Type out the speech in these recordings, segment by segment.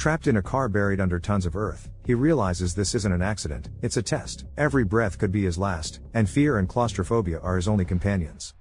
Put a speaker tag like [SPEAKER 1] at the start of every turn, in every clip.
[SPEAKER 1] Trapped in a car buried under tons of earth, he realizes this isn't an accident, it's a test. Every breath could be his last, and fear and claustrophobia are his only companions.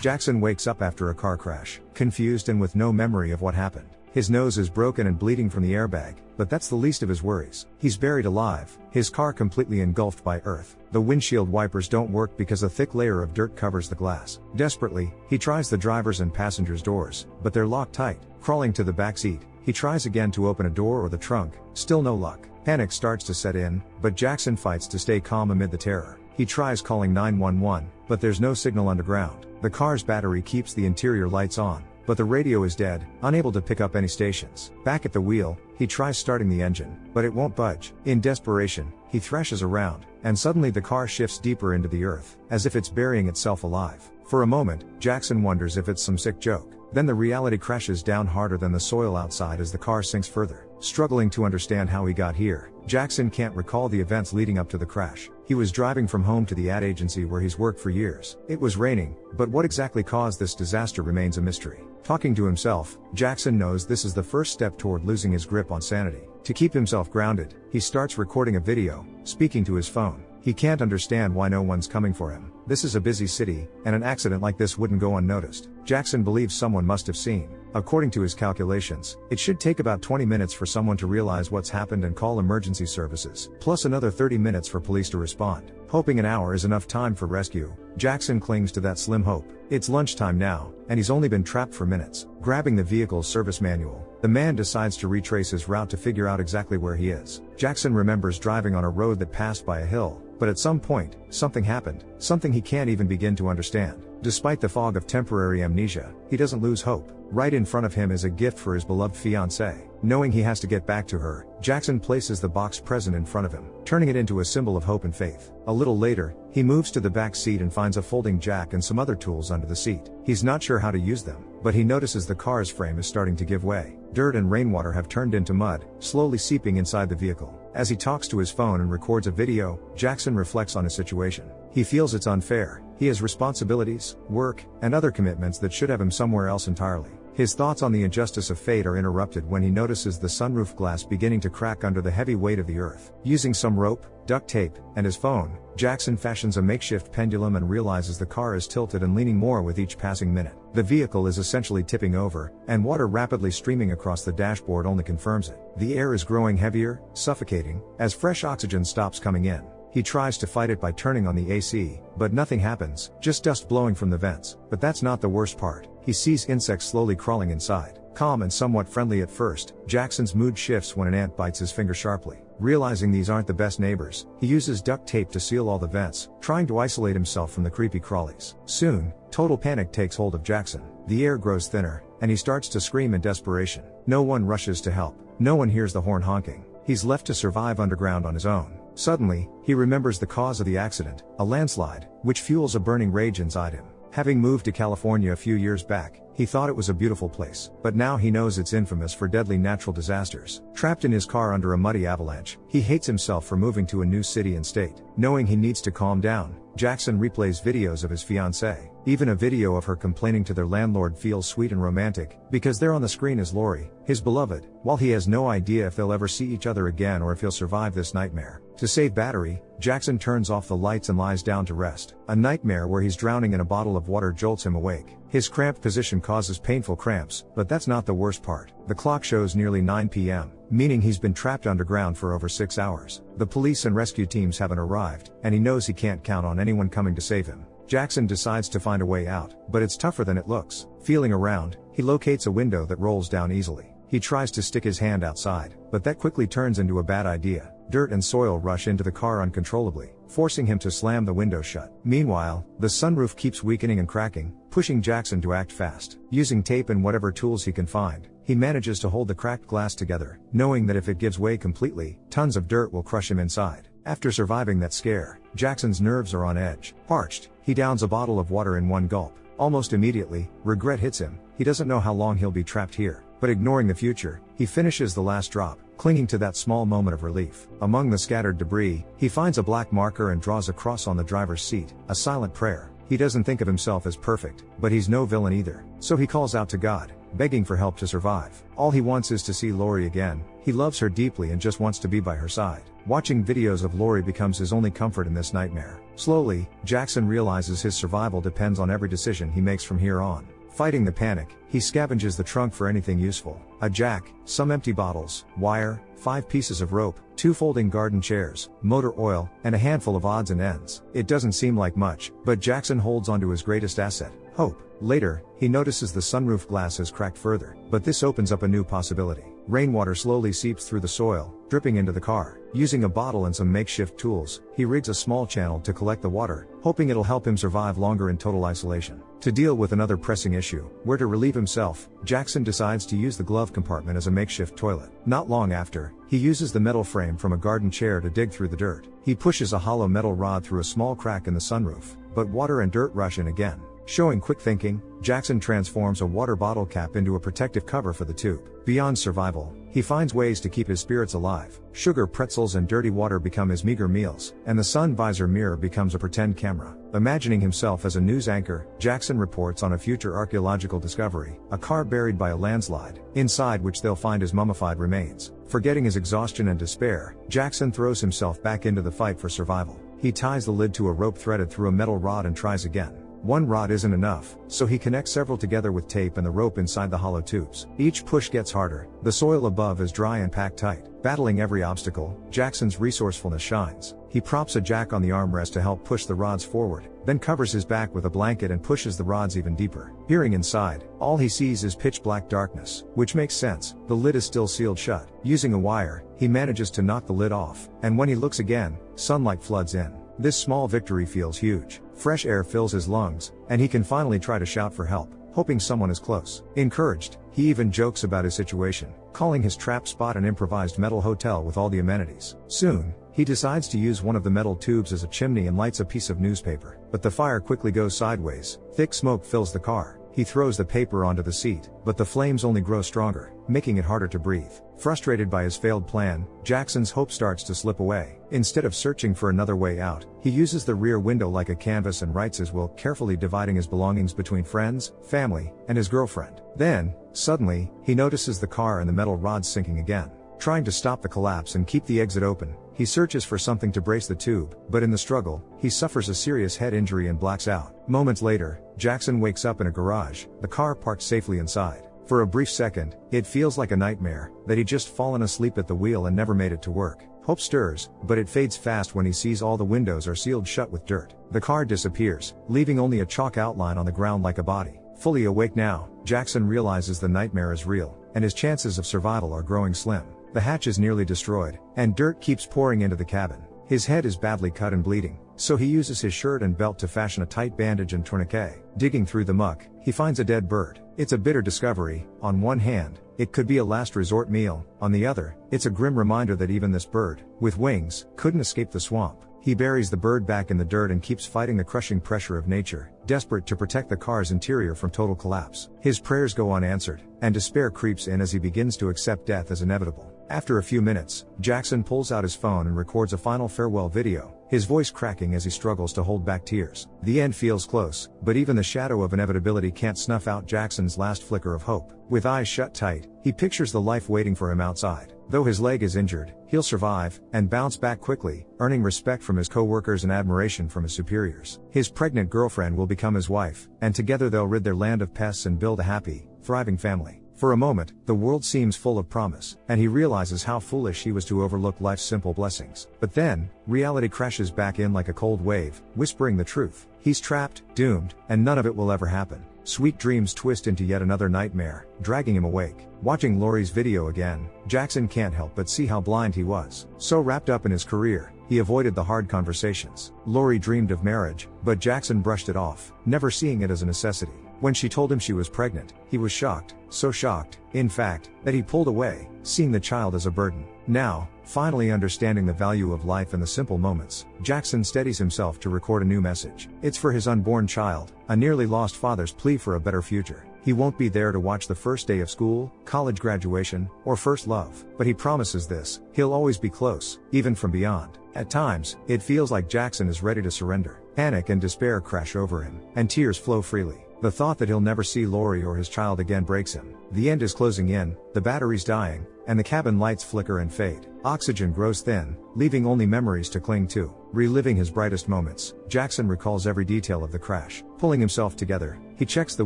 [SPEAKER 1] Jackson wakes up after a car crash, confused and with no memory of what happened. His nose is broken and bleeding from the airbag, but that's the least of his worries. He's buried alive, his car completely engulfed by earth. The windshield wipers don't work because a thick layer of dirt covers the glass. Desperately, he tries the driver's and passenger's doors, but they're locked tight. Crawling to the back seat, he tries again to open a door or the trunk, still no luck. Panic starts to set in, but Jackson fights to stay calm amid the terror. He tries calling 911, but there's no signal underground. The car's battery keeps the interior lights on, but the radio is dead, unable to pick up any stations. Back at the wheel, he tries starting the engine, but it won't budge. In desperation, he thrashes around, and suddenly the car shifts deeper into the earth, as if it's burying itself alive. For a moment, Jackson wonders if it's some sick joke. Then the reality crashes down harder than the soil outside as the car sinks further. Struggling to understand how he got here, Jackson can't recall the events leading up to the crash. He was driving from home to the ad agency where he's worked for years. It was raining, but what exactly caused this disaster remains a mystery. Talking to himself, Jackson knows this is the first step toward losing his grip on sanity. To keep himself grounded, he starts recording a video, speaking to his phone. He can't understand why no one's coming for him. This is a busy city, and an accident like this wouldn't go unnoticed. Jackson believes someone must have seen. According to his calculations, it should take about 20 minutes for someone to realize what's happened and call emergency services, plus another 30 minutes for police to respond. Hoping an hour is enough time for rescue, Jackson clings to that slim hope. It's lunchtime now, and he's only been trapped for minutes. Grabbing the vehicle's service manual, the man decides to retrace his route to figure out exactly where he is. Jackson remembers driving on a road that passed by a hill, but at some point, something happened, something he can't even begin to understand. Despite the fog of temporary amnesia, he doesn't lose hope. Right in front of him is a gift for his beloved fiancée. Knowing he has to get back to her, Jackson places the box present in front of him, turning it into a symbol of hope and faith. A little later, he moves to the back seat and finds a folding jack and some other tools under the seat. He's not sure how to use them, but he notices the car's frame is starting to give way. Dirt and rainwater have turned into mud, slowly seeping inside the vehicle. As he talks to his phone and records a video, Jackson reflects on his situation. He feels it's unfair. He has responsibilities, work, and other commitments that should have him somewhere else entirely. His thoughts on the injustice of fate are interrupted when he notices the sunroof glass beginning to crack under the heavy weight of the earth. Using some rope, duct tape, and his phone, Jackson fashions a makeshift pendulum and realizes the car is tilted and leaning more with each passing minute. The vehicle is essentially tipping over, and water rapidly streaming across the dashboard only confirms it. The air is growing heavier, suffocating, as fresh oxygen stops coming in. He tries to fight it by turning on the AC, but nothing happens, just dust blowing from the vents. But that's not the worst part. He sees insects slowly crawling inside. Calm and somewhat friendly at first, Jackson's mood shifts when an ant bites his finger sharply. Realizing these aren't the best neighbors, he uses duct tape to seal all the vents, trying to isolate himself from the creepy crawlies. Soon, total panic takes hold of Jackson. The air grows thinner, and he starts to scream in desperation. No one rushes to help. No one hears the horn honking. He's left to survive underground on his own. Suddenly, he remembers the cause of the accident, a landslide, which fuels a burning rage inside him. Having moved to California a few years back, he thought it was a beautiful place, but now he knows it's infamous for deadly natural disasters. Trapped in his car under a muddy avalanche, he hates himself for moving to a new city and state. Knowing he needs to calm down, Jackson replays videos of his fiancée. Even a video of her complaining to their landlord feels sweet and romantic, because there on the screen is Lori, his beloved, while he has no idea if they'll ever see each other again or if he'll survive this nightmare. To save battery, Jackson turns off the lights and lies down to rest. A nightmare where he's drowning in a bottle of water jolts him awake. His cramped position causes painful cramps, but that's not the worst part. The clock shows nearly 9 p.m., meaning he's been trapped underground for over 6 hours. The police and rescue teams haven't arrived, and he knows he can't count on anyone coming to save him. Jackson decides to find a way out, but it's tougher than it looks. Feeling around, he locates a window that rolls down easily. He tries to stick his hand outside, but that quickly turns into a bad idea. Dirt and soil rush into the car uncontrollably, forcing him to slam the window shut. Meanwhile, the sunroof keeps weakening and cracking, pushing Jackson to act fast. Using tape and whatever tools he can find, he manages to hold the cracked glass together, knowing that if it gives way completely, tons of dirt will crush him inside. After surviving that scare, Jackson's nerves are on edge. Parched, he downs a bottle of water in one gulp. Almost immediately, regret hits him. He doesn't know how long he'll be trapped here, but ignoring the future, he finishes the last drop, clinging to that small moment of relief. Among the scattered debris, he finds a black marker and draws a cross on the driver's seat, a silent prayer. He doesn't think of himself as perfect, but he's no villain either. So he calls out to God, begging for help to survive. All he wants is to see Lori again. He loves her deeply and just wants to be by her side. Watching videos of Lori becomes his only comfort in this nightmare. Slowly, Jackson realizes his survival depends on every decision he makes from here on. Fighting the panic, he scavenges the trunk for anything useful. A jack, some empty bottles, wire, 5 pieces of rope, 2 folding garden chairs, motor oil, and a handful of odds and ends. It doesn't seem like much, but Jackson holds onto his greatest asset, hope. Later, he notices the sunroof glass has cracked further, but this opens up a new possibility. Rainwater slowly seeps through the soil, dripping into the car. Using a bottle and some makeshift tools, he rigs a small channel to collect the water, hoping it'll help him survive longer in total isolation. To deal with another pressing issue, where to relieve himself, Jackson decides to use the glove compartment as a makeshift toilet. Not long after, he uses the metal frame from a garden chair to dig through the dirt. He pushes a hollow metal rod through a small crack in the sunroof, but water and dirt rush in again. Showing quick thinking, Jackson transforms a water bottle cap into a protective cover for the tube. Beyond survival, he finds ways to keep his spirits alive. Sugar pretzels and dirty water become his meager meals, and the sun visor mirror becomes a pretend camera. Imagining himself as a news anchor, Jackson reports on a future archaeological discovery, a car buried by a landslide, inside which they'll find his mummified remains. Forgetting his exhaustion and despair, Jackson throws himself back into the fight for survival. He ties the lid to a rope threaded through a metal rod and tries again. One rod isn't enough, so he connects several together with tape and the rope inside the hollow tubes. Each push gets harder. The soil above is dry and packed tight. Battling every obstacle, Jackson's resourcefulness shines. He props a jack on the armrest to help push the rods forward, then covers his back with a blanket and pushes the rods even deeper. Peering inside, all he sees is pitch black darkness, which makes sense. The lid is still sealed shut. Using a wire, he manages to knock the lid off, and when he looks again, sunlight floods in. This small victory feels huge. Fresh air fills his lungs, and he can finally try to shout for help, hoping someone is close. Encouraged, he even jokes about his situation, calling his trap spot an improvised metal hotel with all the amenities. Soon, he decides to use one of the metal tubes as a chimney and lights a piece of newspaper, but the fire quickly goes sideways. Thick smoke fills the car. He throws the paper onto the seat, but the flames only grow stronger, making it harder to breathe. Frustrated by his failed plan, Jackson's hope starts to slip away. Instead of searching for another way out, he uses the rear window like a canvas and writes his will, carefully dividing his belongings between friends, family, and his girlfriend. Then, suddenly, he notices the car and the metal rods sinking again. Trying to stop the collapse and keep the exit open, he searches for something to brace the tube, but in the struggle, he suffers a serious head injury and blacks out. Moments later, Jackson wakes up in a garage, the car parked safely inside. For a brief second, it feels like a nightmare, that he'd just fallen asleep at the wheel and never made it to work. Hope stirs, but it fades fast when he sees all the windows are sealed shut with dirt. The car disappears, leaving only a chalk outline on the ground like a body. Fully awake now, Jackson realizes the nightmare is real, and his chances of survival are growing slim. The hatch is nearly destroyed, and dirt keeps pouring into the cabin. His head is badly cut and bleeding, so he uses his shirt and belt to fashion a tight bandage and tourniquet. Digging through the muck, he finds a dead bird. It's a bitter discovery. On one hand, it could be a last resort meal. On the other, it's a grim reminder that even this bird, with wings, couldn't escape the swamp. He buries the bird back in the dirt and keeps fighting the crushing pressure of nature, desperate to protect the car's interior from total collapse. His prayers go unanswered, and despair creeps in as he begins to accept death as inevitable. After a few minutes, Jackson pulls out his phone and records a final farewell video, his voice cracking as he struggles to hold back tears. The end feels close, but even the shadow of inevitability can't snuff out Jackson's last flicker of hope. With eyes shut tight, he pictures the life waiting for him outside. Though his leg is injured, he'll survive, and bounce back quickly, earning respect from his co-workers and admiration from his superiors. His pregnant girlfriend will become his wife, and together they'll rid their land of pests and build a happy, thriving family. For a moment, the world seems full of promise, and he realizes how foolish he was to overlook life's simple blessings. But then, reality crashes back in like a cold wave, whispering the truth. He's trapped, doomed, and none of it will ever happen. Sweet dreams twist into yet another nightmare, dragging him awake. Watching Lori's video again, Jackson can't help but see how blind he was. So wrapped up in his career, he avoided the hard conversations. Lori dreamed of marriage, but Jackson brushed it off, never seeing it as a necessity. When she told him she was pregnant, he was shocked, so shocked, in fact, that he pulled away, seeing the child as a burden. Now, finally understanding the value of life and the simple moments, Jackson steadies himself to record a new message. It's for his unborn child, a nearly lost father's plea for a better future. He won't be there to watch the first day of school, college graduation, or first love, but he promises this: he'll always be close, even from beyond. At times, it feels like Jackson is ready to surrender. Panic and despair crash over him, and tears flow freely. The thought that he'll never see Lori or his child again breaks him. The end is closing in, the battery's dying, and the cabin lights flicker and fade. Oxygen grows thin, leaving only memories to cling to. Reliving his brightest moments, Jackson recalls every detail of the crash. Pulling himself together, he checks the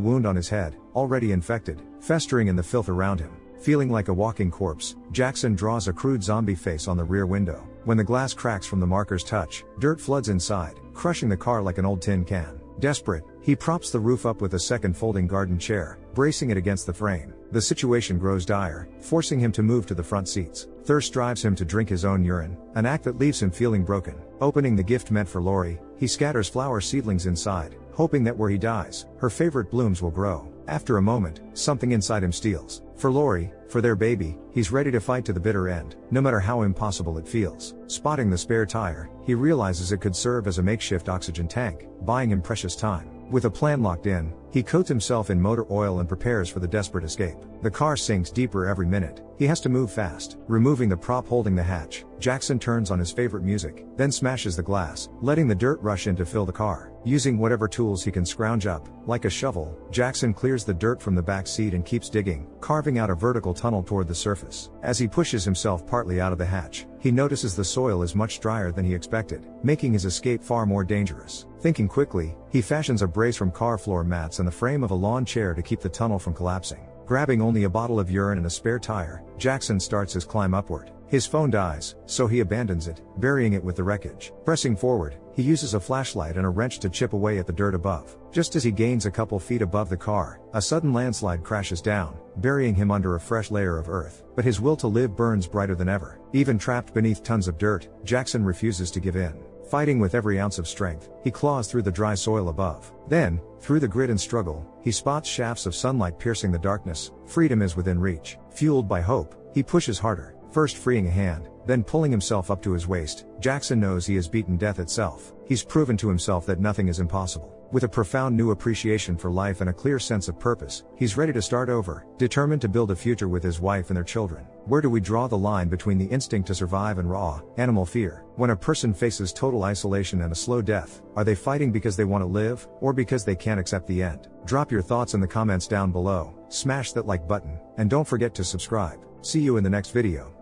[SPEAKER 1] wound on his head, already infected, festering in the filth around him. Feeling like a walking corpse, Jackson draws a crude zombie face on the rear window. When the glass cracks from the marker's touch, dirt floods inside, crushing the car like an old tin can. Desperate, he props the roof up with a second folding garden chair, bracing it against the frame. The situation grows dire, forcing him to move to the front seats. Thirst drives him to drink his own urine, an act that leaves him feeling broken. Opening the gift meant for Lori, he scatters flower seedlings inside, hoping that where he dies, her favorite blooms will grow. After a moment, something inside him steals. For Lori, for their baby, he's ready to fight to the bitter end, no matter how impossible it feels. Spotting the spare tire, he realizes it could serve as a makeshift oxygen tank, buying him precious time. With a plan locked in, he coats himself in motor oil and prepares for the desperate escape. The car sinks deeper every minute. He has to move fast. Removing the prop holding the hatch, Jackson turns on his favorite music, then smashes the glass, letting the dirt rush in to fill the car. Using whatever tools he can scrounge up, like a shovel, Jackson clears the dirt from the back seat and keeps digging, carving out a vertical tunnel toward the surface. As he pushes himself partly out of the hatch, he notices the soil is much drier than he expected, making his escape far more dangerous. Thinking quickly, he fashions a brace from car floor mats and the frame of a lawn chair to keep the tunnel from collapsing. Grabbing only a bottle of urine and a spare tire, Jackson starts his climb upward. His phone dies, so he abandons it, burying it with the wreckage. Pressing forward, he uses a flashlight and a wrench to chip away at the dirt above. Just as he gains a couple feet above the car, a sudden landslide crashes down, burying him under a fresh layer of earth. But his will to live burns brighter than ever. Even trapped beneath tons of dirt, Jackson refuses to give in. Fighting with every ounce of strength, he claws through the dry soil above. Then, through the grit and struggle, he spots shafts of sunlight piercing the darkness. Freedom is within reach. Fueled by hope, he pushes harder, first freeing a hand, then pulling himself up to his waist. Jackson knows he has beaten death itself. He's proven to himself that nothing is impossible. With a profound new appreciation for life and a clear sense of purpose, he's ready to start over, determined to build a future with his wife and their children. Where do we draw the line between the instinct to survive and raw, animal fear? When a person faces total isolation and a slow death, are they fighting because they want to live, or because they can't accept the end? Drop your thoughts in the comments down below, smash that like button, and don't forget to subscribe. See you in the next video.